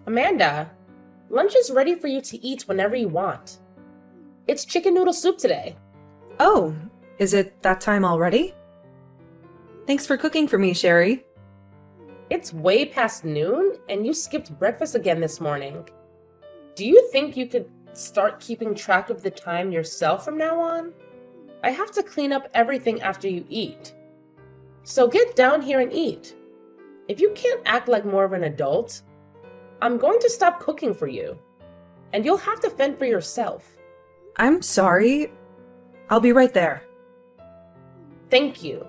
Amanda, lunch is ready for you to eat whenever you want. It's chicken noodle soup today. Oh, is it that time already? Thanks for cooking for me, Sherry. It's way past noon, and you skipped breakfast again this morning. Do you think you could start keeping track of the time yourself from now on? I have to clean up everything after you eat. So get down here and eat. If you can't act like more of an adult, I'm going to stop cooking for you, and you'll have to fend for yourself. I'm sorry. I'll be right there. Thank you.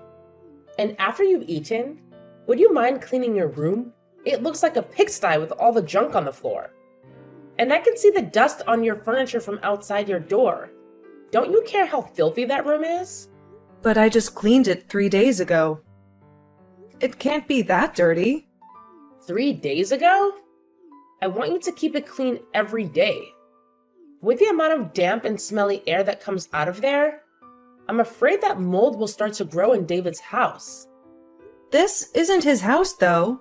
And after you've eaten, would you mind cleaning your room? It looks like a pigsty with all the junk on the floor. And I can see the dust on your furniture from outside your door. Don't you care how filthy that room is? But I just cleaned it 3 days ago. It can't be that dirty. 3 days ago? I want you to keep it clean every day. With the amount of damp and smelly air that comes out of there, I'm afraid that mold will start to grow in David's house. This isn't his house, though.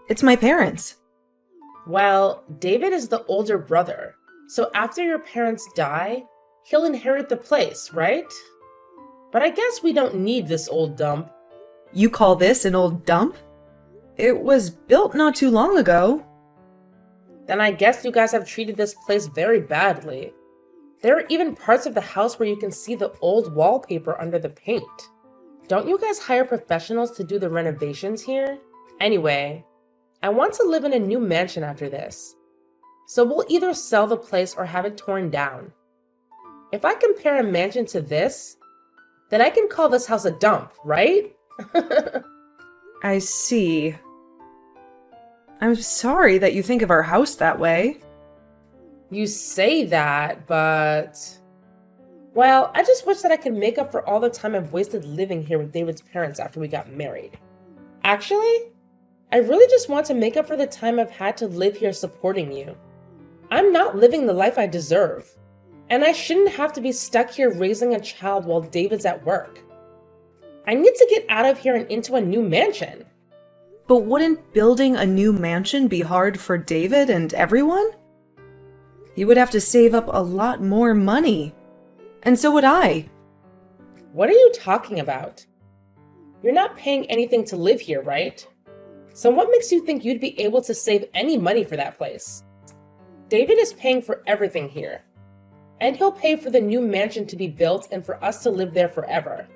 It's my parents'. Well, David is the older brother, so after your parents die, he'll inherit the place, right? But I guess we don't need this old dump. You call this an old dump? It was built not too long ago. Then I guess you guys have treated this place very badly. There are even parts of the house where you can see the old wallpaper under the paint. Don't you guys hire professionals to do the renovations here? Anyway, I want to live in a new mansion after this. So we'll either sell the place or have it torn down. If I compare a mansion to this, then I can call this house a dump, right? I see. I'm sorry that you think of our house that way. You say that, but... Well, I just wish that I could make up for all the time I've wasted living here with David's parents after we got married. Actually, I really just want to make up for the time I've had to live here supporting you. I'm not living the life I deserve, and I shouldn't have to be stuck here raising a child while David's at work. I need to get out of here and into a new mansion. But wouldn't building a new mansion be hard for David and everyone? You would have to save up a lot more money. And so would I. What are you talking about? You're not paying anything to live here, right? So what makes you think you'd be able to save any money for that place? David is paying for everything here. And he'll pay for the new mansion to be built and for us to live there forever.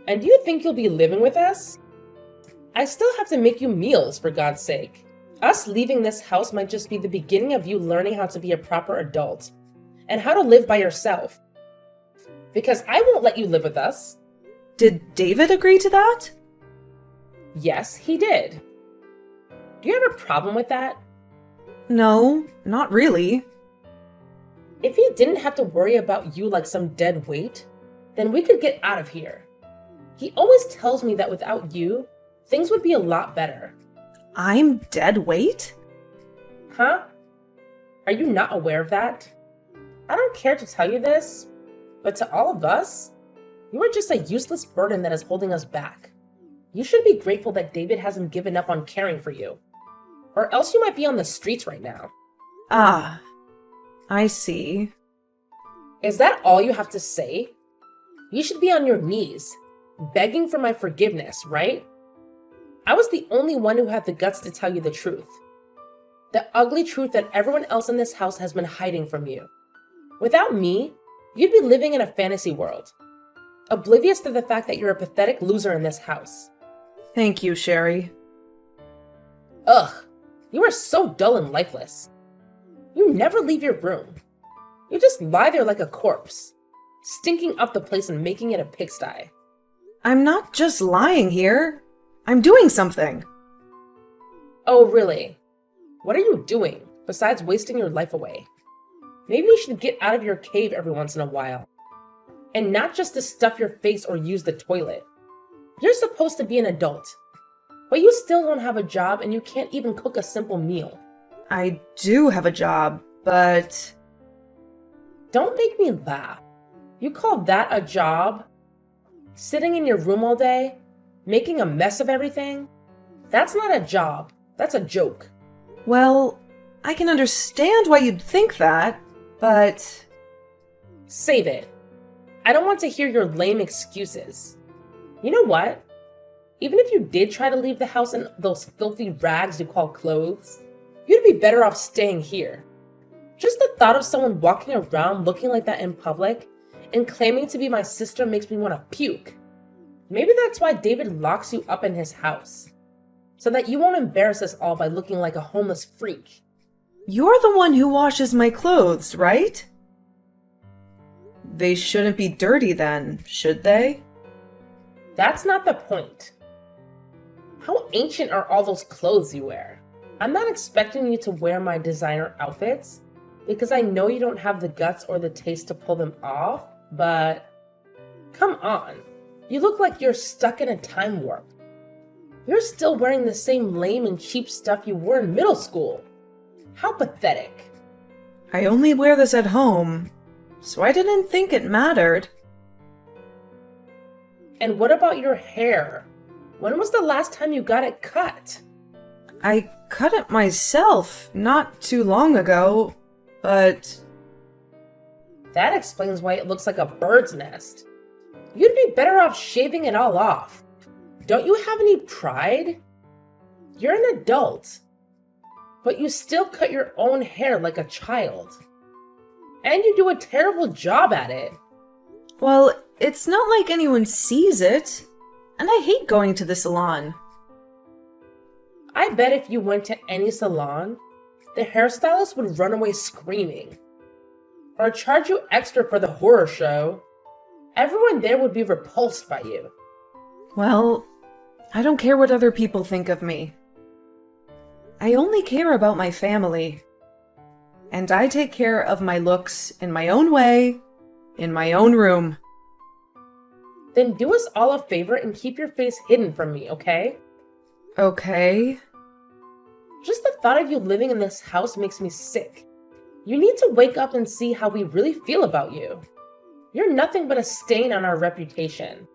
And you think you'll be living with us? I still have to make you meals, for God's sake. Us leaving this house might just be the beginning of you learning how to be a proper adult and how to live by yourself. Because I won't let you live with us. Did David agree to that? Yes, he did. Do you have a problem with that? No, not really. If he didn't have to worry about you like some dead weight, then we could get out of here. He always tells me that without you, things would be a lot better. I'm dead weight? Huh? Are you not aware of that? I don't care to tell you this, but to all of us, you are just a useless burden that is holding us back. You should be grateful that David hasn't given up on caring for you, or else you might be on the streets right now. Ah, I see. Is that all you have to say? You should be on your knees, begging for my forgiveness, right? I was the only one who had the guts to tell you the truth. The ugly truth that everyone else in this house has been hiding from you. Without me, you'd be living in a fantasy world, oblivious to the fact that you're a pathetic loser in this house. Thank you, Sherry. Ugh, you are so dull and lifeless. You never leave your room. You just lie there like a corpse, stinking up the place and making it a pigsty. I'm not just lying here. I'm doing something. Oh, really? What are you doing besides wasting your life away? Maybe you should get out of your cave every once in a while. And not just to stuff your face or use the toilet. You're supposed to be an adult. But you still don't have a job and you can't even cook a simple meal. I do have a job, but... Don't make me laugh. You call that a job? Sitting in your room all day? Making a mess of everything? That's not a job. That's a joke. Well, I can understand why you'd think that, but... Save it. I don't want to hear your lame excuses. You know what? Even if you did try to leave the house in those filthy rags you call clothes, you'd be better off staying here. Just the thought of someone walking around looking like that in public and claiming to be my sister makes me want to puke. Maybe that's why David locks you up in his house, so that you won't embarrass us all by looking like a homeless freak. You're the one who washes my clothes, right? They shouldn't be dirty then, should they? That's not the point. How ancient are all those clothes you wear? I'm not expecting you to wear my designer outfits, because I know you don't have the guts or the taste to pull them off, but come on. You look like you're stuck in a time warp. You're still wearing the same lame and cheap stuff you wore in middle school. How pathetic. I only wear this at home, so I didn't think it mattered. And what about your hair? When was the last time you got it cut? I cut it myself not too long ago, but... That explains why it looks like a bird's nest. You'd be better off shaving it all off. Don't you have any pride? You're an adult, but you still cut your own hair like a child. And you do a terrible job at it. Well, it's not like anyone sees it, and I hate going to the salon. I bet if you went to any salon, the hairstylist would run away screaming. Or charge you extra for the horror show. Everyone there would be repulsed by you. Well, I don't care what other people think of me. I only care about my family. And I take care of my looks in my own way, in my own room. Then do us all a favor and keep your face hidden from me, okay? Okay. Just the thought of you living in this house makes me sick. You need to wake up and see how we really feel about you. You're nothing but a stain on our reputation.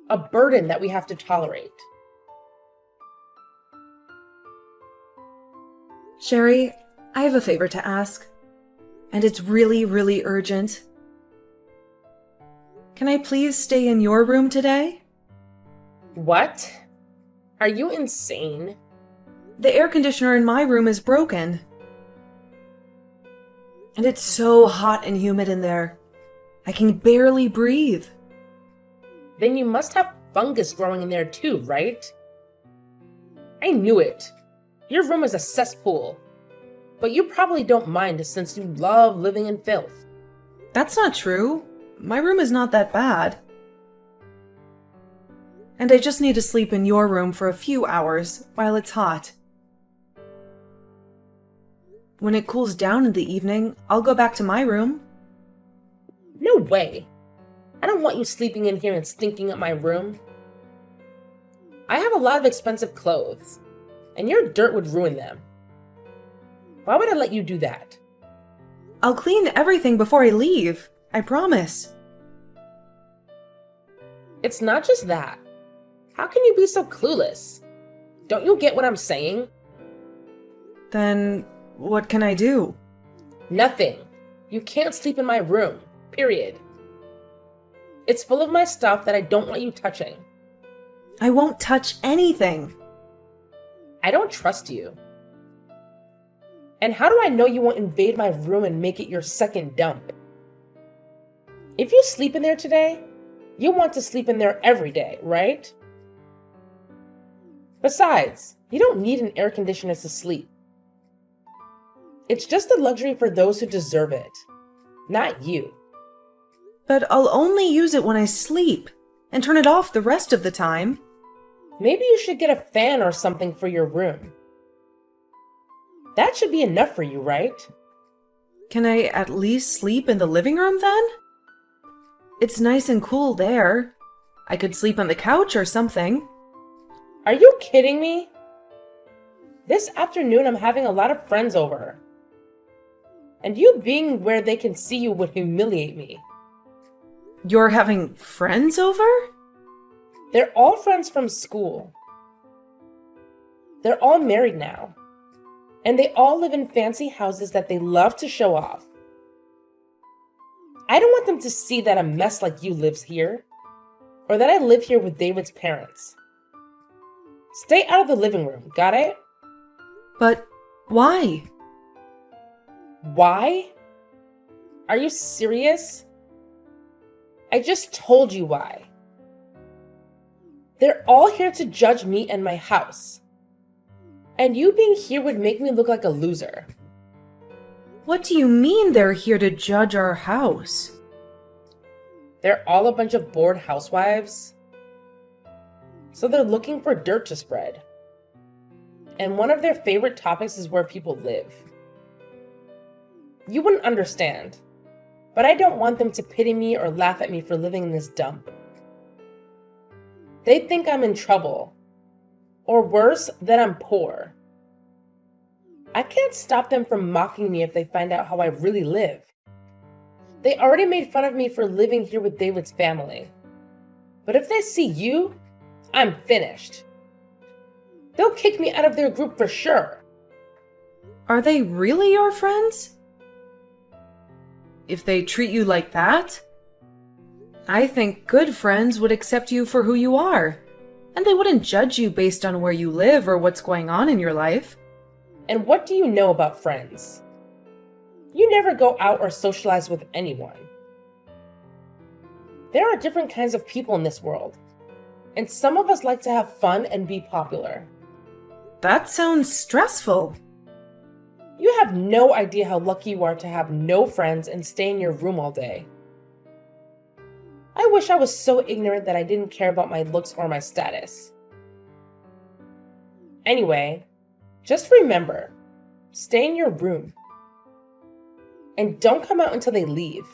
A burden that we have to tolerate. Sherry, I have a favor to ask. And it's really, really urgent. Can I please stay in your room today? What? Are you insane? The air conditioner in my room is broken. And it's so hot and humid in there. I can barely breathe. Then you must have fungus growing in there too, right? I knew it. Your room is a cesspool. But you probably don't mind since you love living in filth. That's not true. My room is not that bad. And I just need to sleep in your room for a few hours while it's hot. When it cools down in the evening, I'll go back to my room. No way. I don't want you sleeping in here and stinking up my room. I have a lot of expensive clothes, and your dirt would ruin them. Why would I let you do that? I'll clean everything before I leave. I promise. It's not just that. How can you be so clueless? Don't you get what I'm saying? Then what can I do? Nothing. You can't sleep in my room. Period. It's full of my stuff that I don't want you touching. I won't touch anything. I don't trust you. And how do I know you won't invade my room and make it your second dump? If you sleep in there today, you want to sleep in there every day, right? Besides, you don't need an air conditioner to sleep. It's just a luxury for those who deserve it, not you. But I'll only use it when I sleep, and turn it off the rest of the time. Maybe you should get a fan or something for your room. That should be enough for you, right? Can I at least sleep in the living room then? It's nice and cool there. I could sleep on the couch or something. Are you kidding me? This afternoon I'm having a lot of friends over. And you being where they can see you would humiliate me. You're having friends over? They're all friends from school. They're all married now. And they all live in fancy houses that they love to show off. I don't want them to see that a mess like you lives here, or that I live here with David's parents. Stay out of the living room, got it? But why? Why? Are you serious? I just told you why. They're all here to judge me and my house. And you being here would make me look like a loser. What do you mean they're here to judge our house? They're all a bunch of bored housewives. So they're looking for dirt to spread. And one of their favorite topics is where people live. You wouldn't understand, but I don't want them to pity me or laugh at me for living in this dump. They think I'm in trouble, or worse, that I'm poor. I can't stop them from mocking me if they find out how I really live. They already made fun of me for living here with David's family. But if they see you, I'm finished. They'll kick me out of their group for sure. Are they really your friends? If they treat you like that? I think good friends would accept you for who you are, and they wouldn't judge you based on where you live or what's going on in your life. And what do you know about friends? You never go out or socialize with anyone. There are different kinds of people in this world, and some of us like to have fun and be popular. That sounds stressful. You have no idea how lucky you are to have no friends and stay in your room all day. I wish I was so ignorant that I didn't care about my looks or my status. Anyway, just remember, stay in your room. And don't come out until they leave.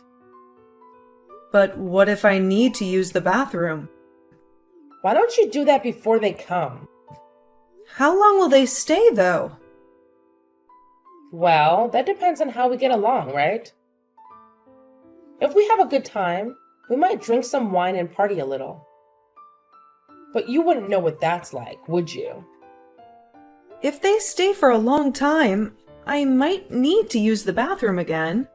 But what if I need to use the bathroom? Why don't you do that before they come? How long will they stay, though? Well, that depends on how we get along, right? If we have a good time, we might drink some wine and party a little. But you wouldn't know what that's like, would you? If they stay for a long time, I might need to use the bathroom again.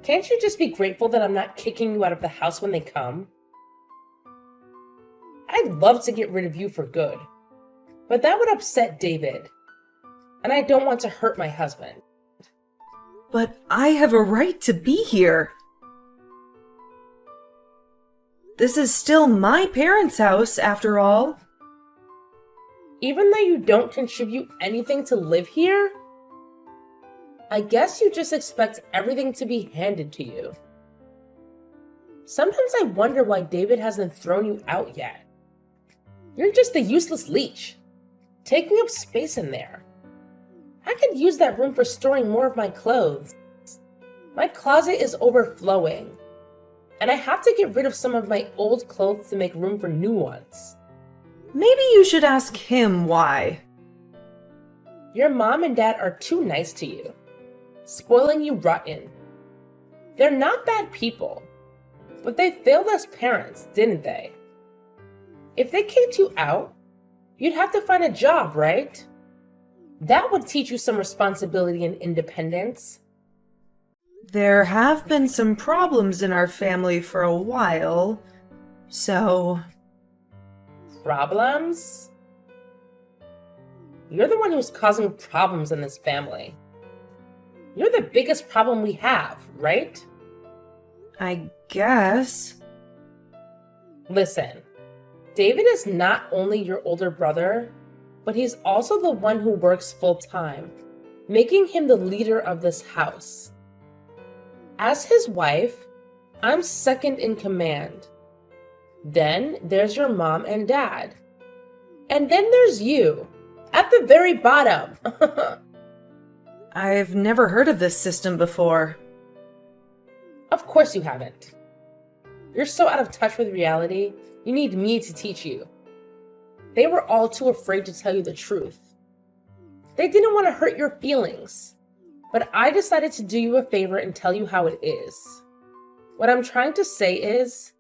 Can't you just be grateful that I'm not kicking you out of the house when they come? I'd love to get rid of you for good, but that would upset David. And I don't want to hurt my husband. But I have a right to be here. This is still my parents' house, after all. Even though you don't contribute anything to live here, I guess you just expect everything to be handed to you. Sometimes I wonder why David hasn't thrown you out yet. You're just a useless leech, taking up space in there. I could use that room for storing more of my clothes. My closet is overflowing, and I have to get rid of some of my old clothes to make room for new ones. Maybe you should ask him why. Your mom and dad are too nice to you, spoiling you rotten. They're not bad people, but they failed as parents, didn't they? If they kicked you out, you'd have to find a job, right? That would teach you some responsibility and independence. There have been some problems in our family for a while, so... Problems? You're the one who's causing problems in this family. You're the biggest problem we have, right? I guess. Listen, David is not only your older brother, but he's also the one who works full-time, making him the leader of this house. As his wife, I'm second in command. Then there's your mom and dad. And then there's you, at the very bottom. I've never heard of this system before. Of course you haven't. You're so out of touch with reality, you need me to teach you. They were all too afraid to tell you the truth. They didn't want to hurt your feelings, but I decided to do you a favor and tell you how it is. What I'm trying to say is,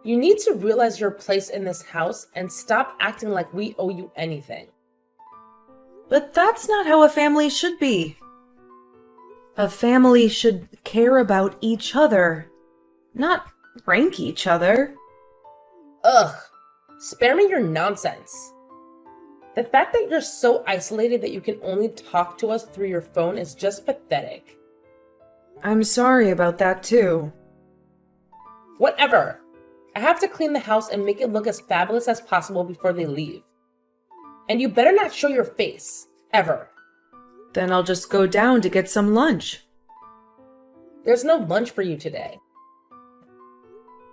you need to realize your place in this house and stop acting like we owe you anything. But that's not how a family should be. A family should care about each other, not rank each other. Ugh, spare me your nonsense. The fact that you're so isolated that you can only talk to us through your phone is just pathetic. I'm sorry about that too. Whatever. I have to clean the house and make it look as fabulous as possible before they leave. And you better not show your face, ever. Then I'll just go down to get some lunch. There's no lunch for you today.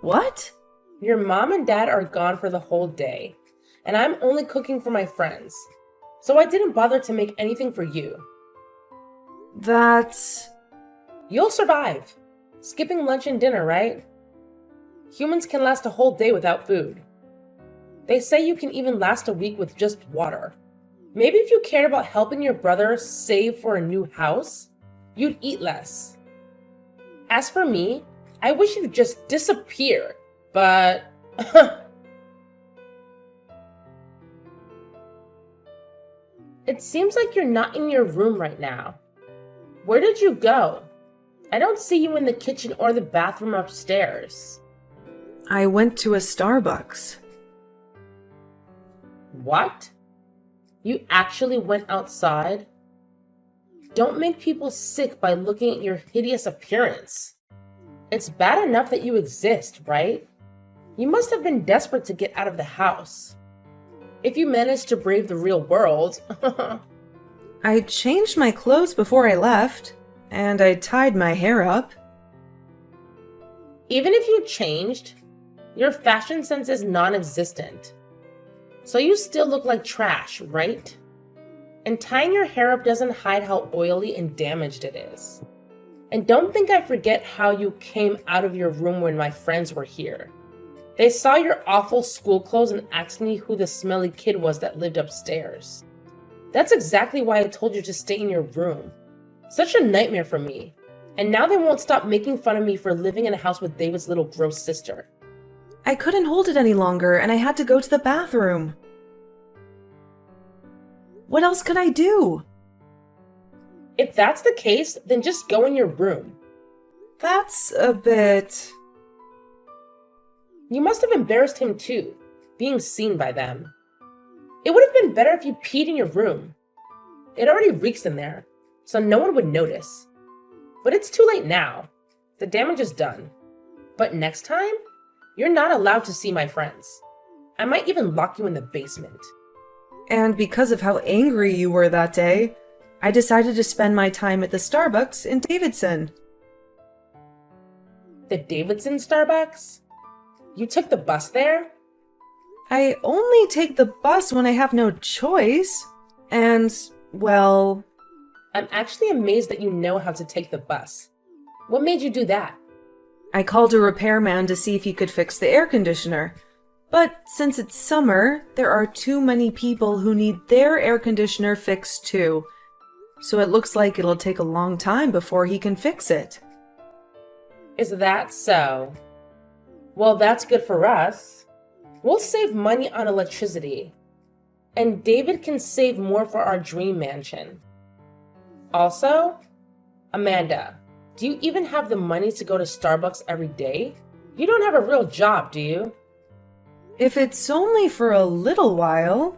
What? Your mom and dad are gone for the whole day, and I'm only cooking for my friends. So I didn't bother to make anything for you. That's... You'll survive. Skipping lunch and dinner, right? Humans can last a whole day without food. They say you can even last a week with just water. Maybe if you cared about helping your brother save for a new house, you'd eat less. As for me, I wish you'd just disappear, but... It seems like you're not in your room right now. Where did you go? I don't see you in the kitchen or the bathroom upstairs. I went to a Starbucks. What? You actually went outside? Don't make people sick by looking at your hideous appearance. It's bad enough that you exist, right? You must have been desperate to get out of the house. If you managed to brave the real world. I changed my clothes before I left, and I tied my hair up. Even if you changed, your fashion sense is non-existent. So you still look like trash, right? And tying your hair up doesn't hide how oily and damaged it is. And don't think I forget how you came out of your room when my friends were here. They saw your awful school clothes and asked me who the smelly kid was that lived upstairs. That's exactly why I told you to stay in your room. Such a nightmare for me. And now they won't stop making fun of me for living in a house with David's little gross sister. I couldn't hold it any longer, and I had to go to the bathroom. What else could I do? If that's the case, then just go in your room. That's a bit... You must have embarrassed him too, being seen by them. It would have been better if you peed in your room. It already reeks in there, so no one would notice. But it's too late now. The damage is done. But next time, you're not allowed to see my friends. I might even lock you in the basement. And because of how angry you were that day, I decided to spend my time at the Starbucks in Davidson. The Davidson Starbucks? You took the bus there? I only take the bus when I have no choice. And, well... I'm actually amazed that you know how to take the bus. What made you do that? I called a repairman to see if he could fix the air conditioner. But since it's summer, there are too many people who need their air conditioner fixed too. So it looks like it'll take a long time before he can fix it. Is that so? Well, that's good for us. We'll save money on electricity. And David can save more for our dream mansion. Also, Amanda, do you even have the money to go to Starbucks every day? You don't have a real job, do you? If it's only for a little while,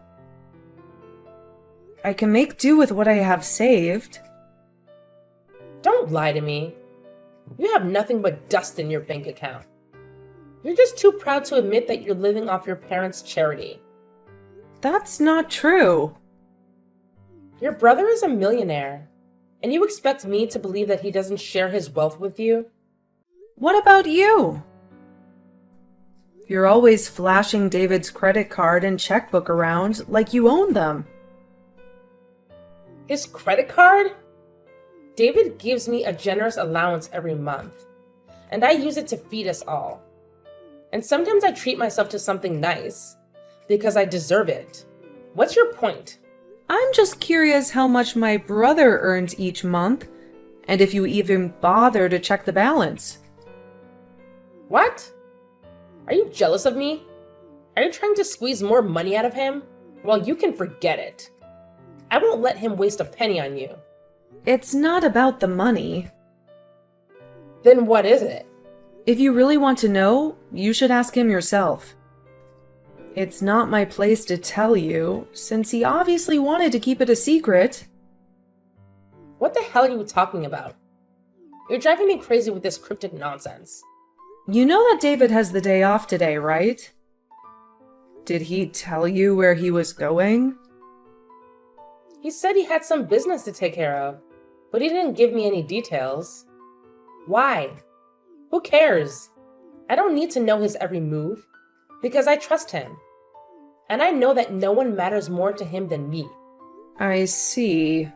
I can make do with what I have saved. Don't lie to me. You have nothing but dust in your bank account. You're just too proud to admit that you're living off your parents' charity. That's not true. Your brother is a millionaire, and you expect me to believe that he doesn't share his wealth with you? What about you? You're always flashing David's credit card and checkbook around like you own them. His credit card? David gives me a generous allowance every month, and I use it to feed us all. And sometimes I treat myself to something nice, because I deserve it. What's your point? I'm just curious how much my brother earns each month, and if you even bother to check the balance. What? Are you jealous of me? Are you trying to squeeze more money out of him? Well, you can forget it. I won't let him waste a penny on you. It's not about the money. Then what is it? If you really want to know, you should ask him yourself. It's not my place to tell you, since he obviously wanted to keep it a secret. What the hell are you talking about? You're driving me crazy with this cryptic nonsense. You know that David has the day off today, right? Did he tell you where he was going? He said he had some business to take care of, but he didn't give me any details. Why? Who cares? I don't need to know his every move, because I trust him. And I know that no one matters more to him than me. I see.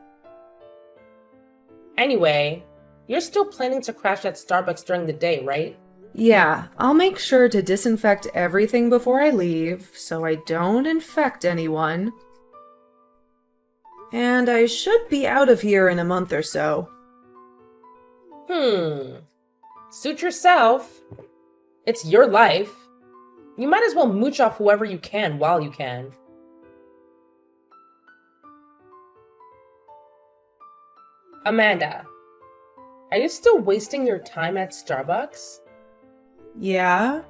Anyway, you're still planning to crash at Starbucks during the day, right? Yeah, I'll make sure to disinfect everything before I leave, so I don't infect anyone. And I should be out of here in a month or so. Suit yourself. It's your life. You might as well mooch off whoever you can while you can. Amanda, are you still wasting your time at Starbucks? Yeah?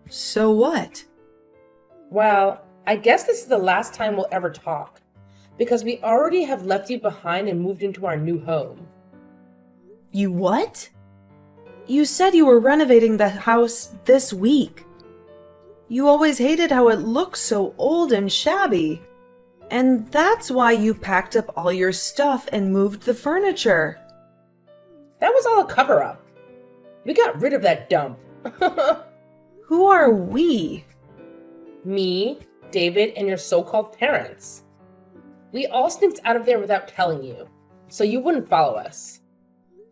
So what? Well, I guess this is the last time we'll ever talk, because we already have left you behind and moved into our new home. You what? You said you were renovating the house this week. You always hated how it looked so old and shabby. And that's why you packed up all your stuff and moved the furniture. That was all a cover-up. We got rid of that dump. Who are we? Me, David, and your so-called parents. We all sneaked out of there without telling you, so you wouldn't follow us.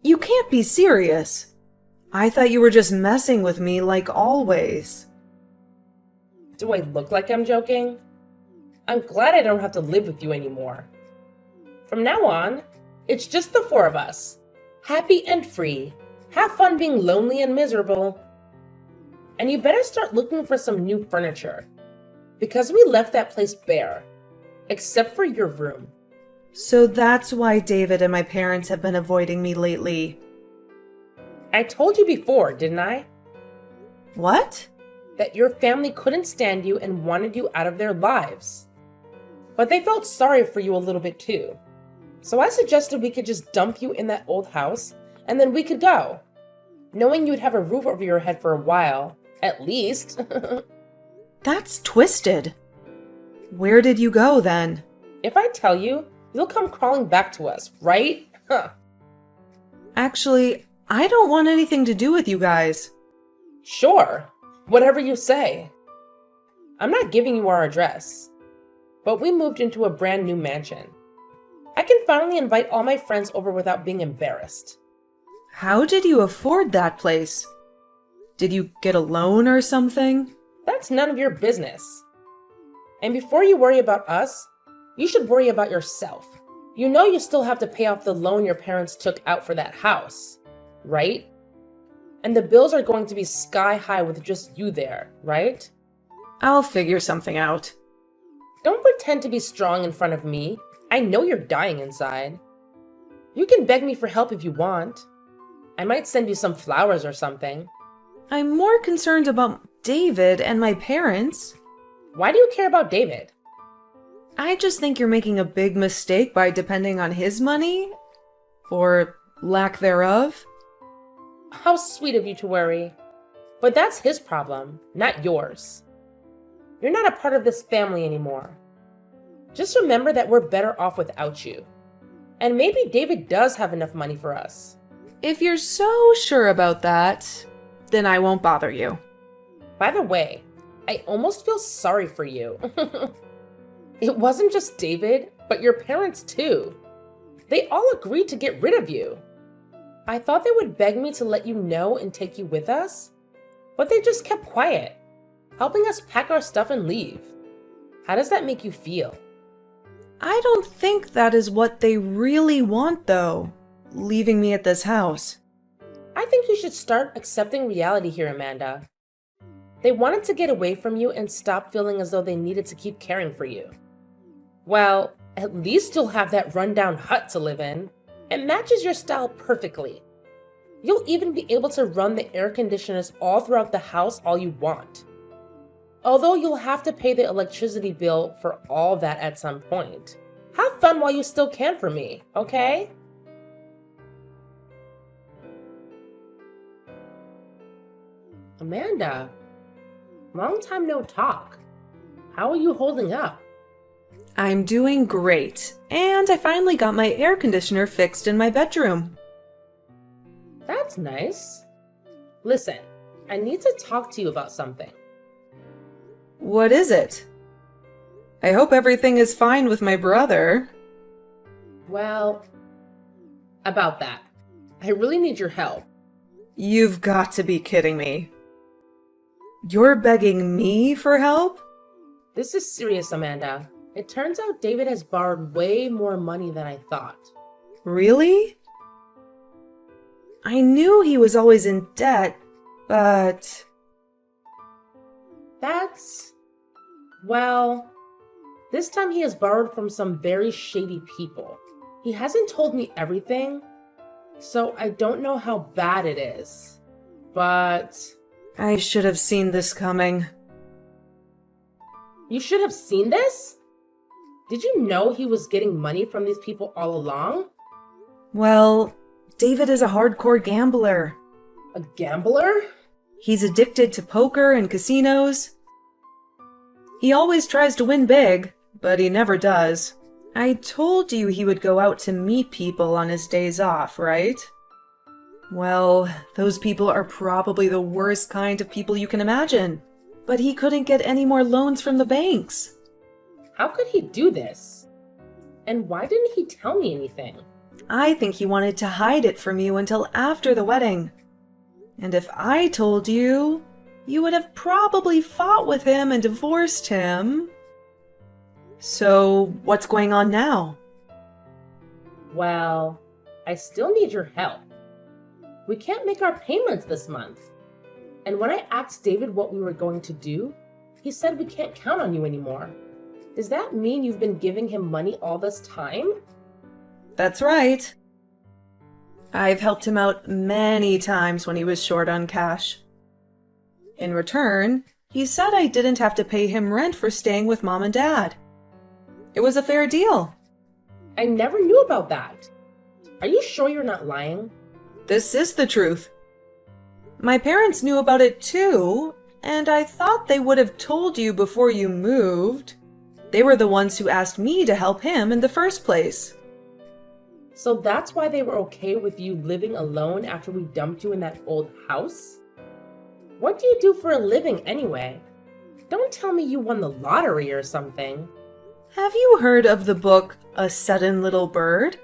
You can't be serious. I thought you were just messing with me like always. Do I look like I'm joking? I'm glad I don't have to live with you anymore. From now on, it's just the four of us. Happy and free. Have fun being lonely and miserable. And you better start looking for some new furniture, because we left that place bare, except for your room. So that's why David and my parents have been avoiding me lately. I told you before, didn't I? What? That your family couldn't stand you and wanted you out of their lives. But they felt sorry for you a little bit too. So I suggested we could just dump you in that old house, and then we could go. Knowing you'd have a roof over your head for a while, at least. That's twisted. Where did you go then? If I tell you, you'll come crawling back to us, right? Actually, I don't want anything to do with you guys. Sure, whatever you say. I'm not giving you our address, but we moved into a brand new mansion. I can finally invite all my friends over without being embarrassed. How did you afford that place? Did you get a loan or something? That's none of your business. And before you worry about us, you should worry about yourself. You know you still have to pay off the loan your parents took out for that house, right? And the bills are going to be sky high with just you there, right? I'll figure something out. Don't pretend to be strong in front of me. I know you're dying inside. You can beg me for help if you want. I might send you some flowers or something. I'm more concerned about David and my parents. Why do you care about David? I just think you're making a big mistake by depending on his money. Or lack thereof. How sweet of you to worry. But that's his problem, not yours. You're not a part of this family anymore. Just remember that we're better off without you. And maybe David does have enough money for us. If you're so sure about that, then I won't bother you. By the way, I almost feel sorry for you. It wasn't just David, but your parents too. They all agreed to get rid of you. I thought they would beg me to let you know and take you with us, but they just kept quiet, helping us pack our stuff and leave. How does that make you feel? I don't think that is what they really want, though, leaving me at this house. I think you should start accepting reality here, Amanda. They wanted to get away from you and stop feeling as though they needed to keep caring for you. Well, At least you'll have that rundown hut to live in. It matches your style perfectly. You'll even be able to run the air conditioners all throughout the house all you want. Although you'll have to pay the electricity bill for all that at some point. Have fun while you still can for me, okay? Amanda, long time no talk. How are you holding up? I'm doing great, and I finally got my air conditioner fixed in my bedroom. That's nice. Listen, I need to talk to you about something. What is it? I hope everything is fine with my brother. Well, about that. I really need your help. You've got to be kidding me. You're begging me for help? This is serious, Amanda. It turns out David has borrowed way more money than I thought. Really? I knew he was always in debt, but... Well, this time he has borrowed from some very shady people. He hasn't told me everything, so I don't know how bad it is. But... I should have seen this coming. You should have seen this? Did you know he was getting money from these people all along? Well, David is a hardcore gambler. A gambler? He's addicted to poker and casinos. He always tries to win big, but he never does. I told you he would go out to meet people on his days off, right? Well, those people are probably the worst kind of people you can imagine. But he couldn't get any more loans from the banks. How could he do this? And why didn't he tell me anything? I think he wanted to hide it from you until after the wedding. And if I told you, you would have probably fought with him and divorced him. So, what's going on now? Well, I still need your help. We can't make our payments this month. And when I asked David what we were going to do, he said we can't count on you anymore. Does that mean you've been giving him money all this time? That's right. I've helped him out many times when he was short on cash. In return, he said I didn't have to pay him rent for staying with Mom and Dad. It was a fair deal. I never knew about that. Are you sure you're not lying? This is the truth. My parents knew about it too, and I thought they would have told you before you moved. They were the ones who asked me to help him in the first place. So that's why they were okay with you living alone after we dumped you in that old house? What do you do for a living anyway? Don't tell me you won the lottery or something. Have you heard of the book A Sudden Little Bird?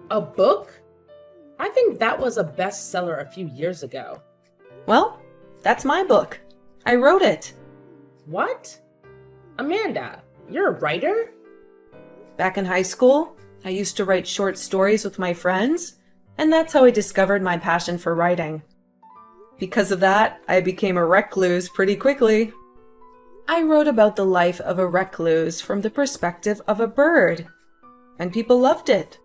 A book? I think that was a bestseller a few years ago. Well, that's my book. I wrote it. What? Amanda, you're a writer? Back in high school, I used to write short stories with my friends, and that's how I discovered my passion for writing. Because of that, I became a recluse pretty quickly. I wrote about the life of a recluse from the perspective of a bird, and people loved it.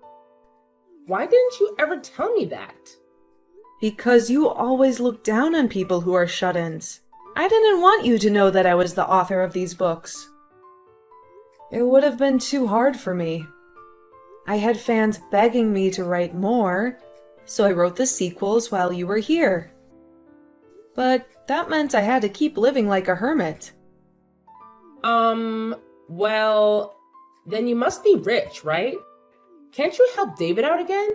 Why didn't you ever tell me that? Because you always look down on people who are shut-ins. I didn't want you to know that I was the author of these books. It would have been too hard for me. I had fans begging me to write more, so I wrote the sequels while you were here. But that meant I had to keep living like a hermit. Well, then you must be rich, right? Can't you help David out again?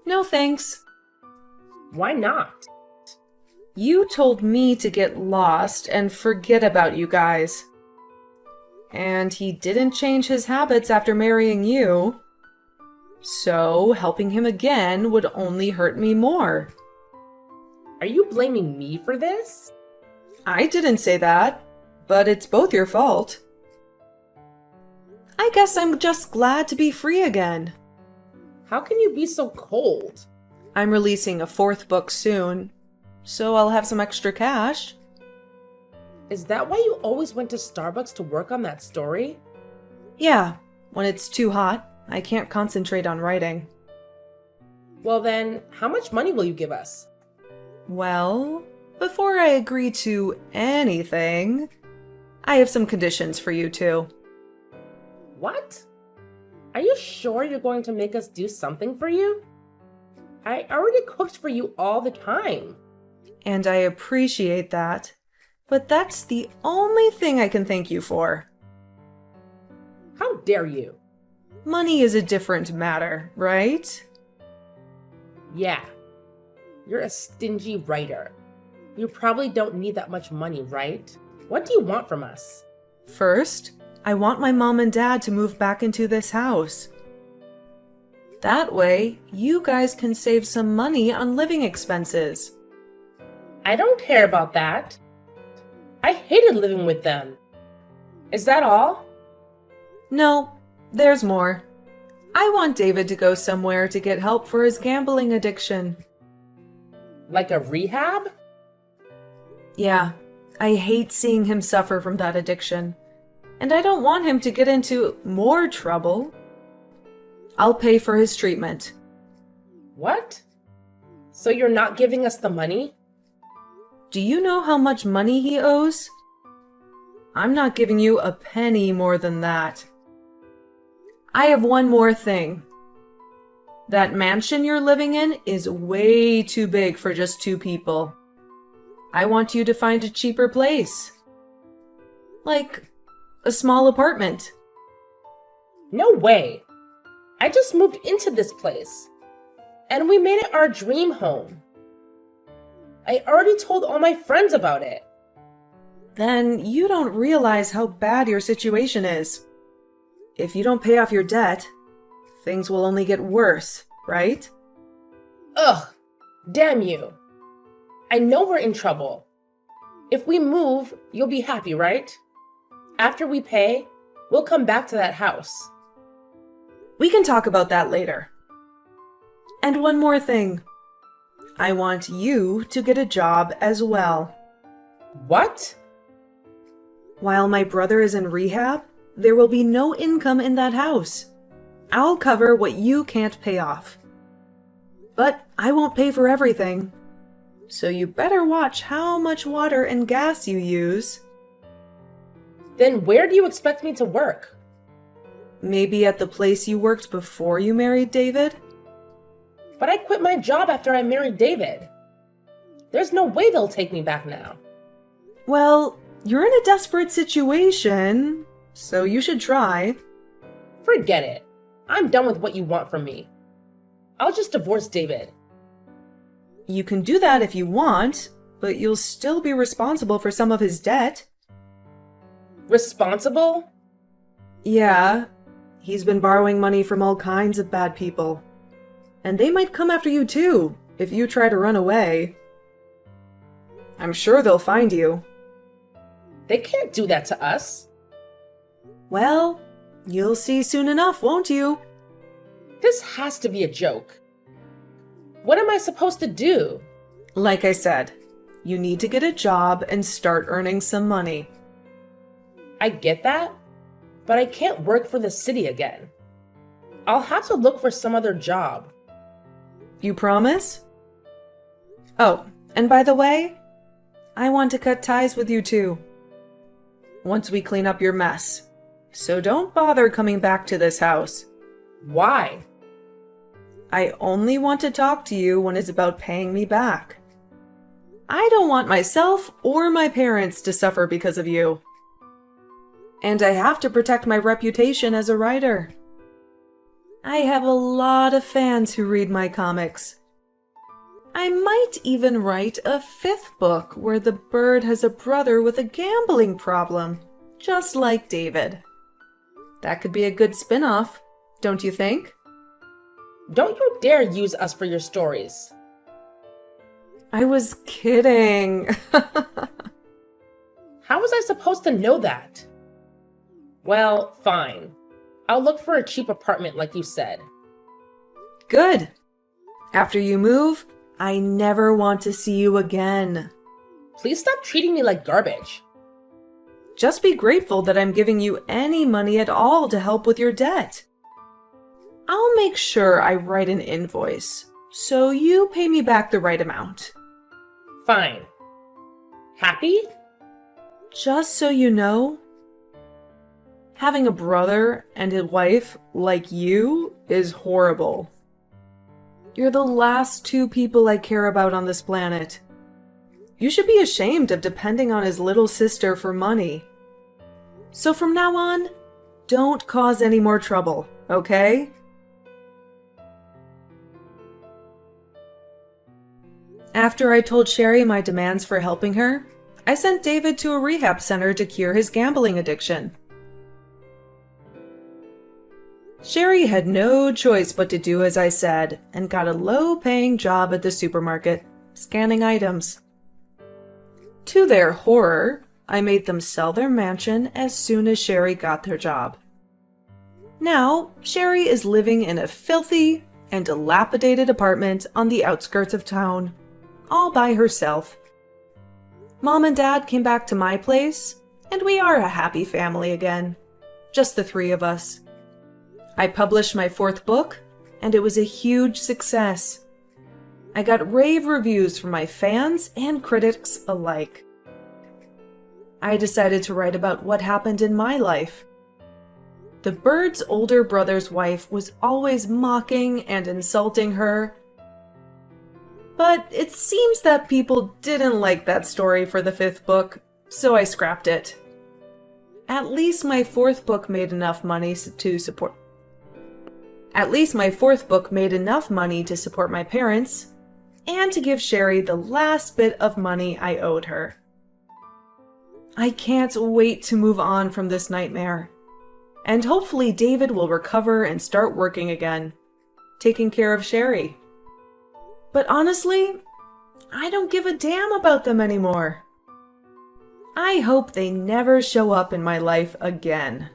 No thanks. Why not? You told me to get lost and forget about you guys. And he didn't change his habits after marrying you. So helping him again would only hurt me more. Are you blaming me for this? I didn't say that, but it's both your fault. I guess I'm just glad to be free again. How can you be so cold? I'm releasing a 4th book soon, so I'll have some extra cash. Is that why you always went to Starbucks to work on that story? Yeah, when it's too hot, I can't concentrate on writing. Well then, how much money will you give us? Well, before I agree to anything, I have some conditions for you two. What? Are you sure you're going to make us do something for you? I already cooked for you all the time. And I appreciate that, but that's the only thing I can thank you for. How dare you? Money is a different matter, right? Yeah. You're a stingy writer. You probably don't need that much money, right? What do you want from us? First, I want my mom and dad to move back into this house. That way, you guys can save some money on living expenses. I don't care about that. I hated living with them. Is that all? No, there's more. I want David to go somewhere to get help for his gambling addiction. Like a rehab? Yeah, I hate seeing him suffer from that addiction. And I don't want him to get into more trouble. I'll pay for his treatment. What? So you're not giving us the money? Do you know how much money he owes? I'm not giving you a penny more than that. I have one more thing. That mansion you're living in is way too big for just 2 people. I want you to find a cheaper place. Like a small apartment. No way. I just moved into this place. And we made it our dream home. I already told all my friends about it. Then you don't realize how bad your situation is. If you don't pay off your debt, things will only get worse, right? Ugh, damn you. I know we're in trouble. If we move, you'll be happy, right? After we pay, we'll come back to that house. We can talk about that later. And one more thing. I want you to get a job as well. What? While my brother is in rehab, there will be no income in that house. I'll cover what you can't pay off. But I won't pay for everything. So you better watch how much water and gas you use. Then where do you expect me to work? Maybe at the place you worked before you married David? But I quit my job after I married David. There's no way they'll take me back now. Well, you're in a desperate situation, so you should try. Forget it. I'm done with what you want from me. I'll just divorce David. You can do that if you want, but you'll still be responsible for some of his debt. Responsible? Yeah, he's been borrowing money from all kinds of bad people. And they might come after you too, if you try to run away. I'm sure they'll find you. They can't do that to us. Well, you'll see soon enough, won't you? This has to be a joke. What am I supposed to do? Like I said, you need to get a job and start earning some money. I get that, but I can't work for the city again. I'll have to look for some other job. You promise? Oh, and by the way, I want to cut ties with you too. Once we clean up your mess. So don't bother coming back to this house. Why? I only want to talk to you when it's about paying me back. I don't want myself or my parents to suffer because of you. And I have to protect my reputation as a writer. I have a lot of fans who read my comics. I might even write a 5th book where the bird has a brother with a gambling problem, just like David. That could be a good spin-off, don't you think? Don't you dare use us for your stories. I was kidding. How was I supposed to know that? Well, fine. I'll look for a cheap apartment like you said. Good. After you move, I never want to see you again. Please stop treating me like garbage. Just be grateful that I'm giving you any money at all to help with your debt. I'll make sure I write an invoice, so you pay me back the right amount. Fine. Happy? Just so you know, having a brother and a wife like you is horrible. You're the last two people I care about on this planet. You should be ashamed of depending on his little sister for money. So from now on, don't cause any more trouble, okay? After I told Sherry my demands for helping her, I sent David to a rehab center to cure his gambling addiction. Sherry had no choice but to do as I said and got a low-paying job at the supermarket, scanning items. To their horror, I made them sell their mansion as soon as Sherry got their job. Now, Sherry is living in a filthy and dilapidated apartment on the outskirts of town, all by herself. Mom and Dad came back to my place, and we are a happy family again, just the three of us. I published my 4th book, and it was a huge success. I got rave reviews from my fans and critics alike. I decided to write about what happened in my life. The bird's older brother's wife was always mocking and insulting her. But it seems that people didn't like that story for the 5th book, so I scrapped it. At least my 4th book made enough money to support my parents, and to give Sherry the last bit of money I owed her. I can't wait to move on from this nightmare, and hopefully David will recover and start working again, taking care of Sherry. But honestly, I don't give a damn about them anymore. I hope they never show up in my life again.